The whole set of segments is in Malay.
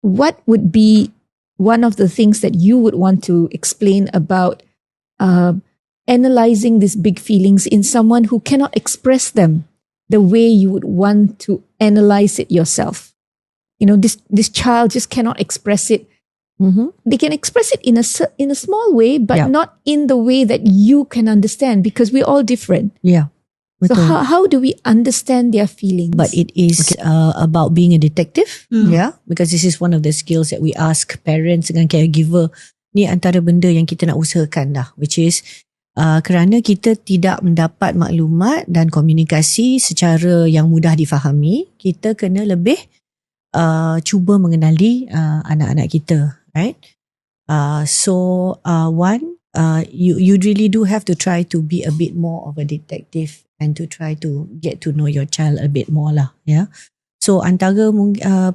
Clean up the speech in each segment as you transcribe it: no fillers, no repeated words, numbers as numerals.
what would be one of the things that you would want to explain about analyzing these big feelings in someone who cannot express them the way you would want to analyze it yourself? This child just cannot express it. They can express it in a small way, but not in the way that you can understand, because we're all different. Yeah. Betul. So how do we understand their feelings? But it is about being a detective, because this is one of the skills that we ask parents dengan caregiver. Ni antara benda yang kita nak usahakan dah, which is kerana kita tidak mendapat maklumat dan komunikasi secara yang mudah difahami, kita kena lebih cuba mengenali anak-anak kita, right? You really do have to try to be a bit more of a detective and to try to get to know your child a bit more lah, yeah. So antara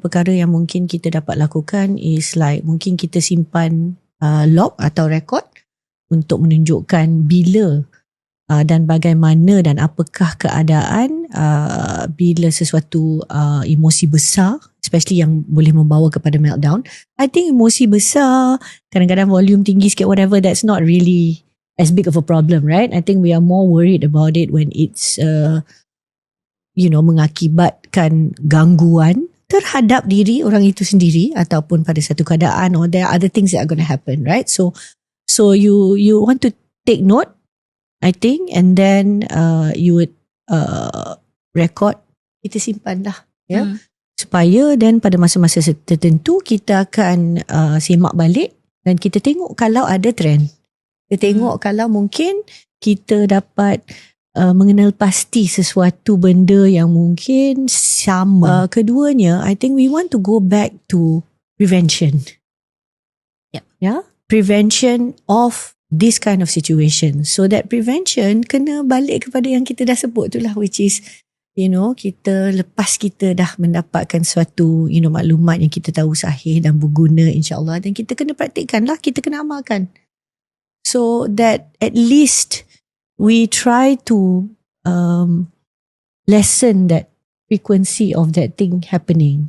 perkara yang mungkin kita dapat lakukan is like mungkin kita simpan log atau rekod untuk menunjukkan bila dan bagaimana dan apakah keadaan bila sesuatu emosi besar, especially yang boleh membawa kepada meltdown. I think emosi besar, kadang-kadang volume tinggi sikit, whatever, that's not really as big of a problem, right? I think we are more worried about it when it's mengakibatkan gangguan terhadap diri orang itu sendiri ataupun pada satu keadaan, or there are other things that are going to happen, right? So you want to take note, I think, and then you would record, kita simpan lah, ya, supaya then pada masa-masa tertentu kita akan semak balik dan kita tengok kalau ada trend. Kita tengok kalau mungkin kita dapat mengenal pasti sesuatu benda yang mungkin sama. Keduanya, I think we want to go back to prevention. Yeah, prevention of this kind of situation. So that prevention kena balik kepada yang kita dah sebut tu lah, which is kita lepas kita dah mendapatkan suatu maklumat yang kita tahu sahih dan berguna, insyaAllah, dan kita kena praktikkan lah, kita kena amalkan. So that at least we try to lessen that frequency of that thing happening.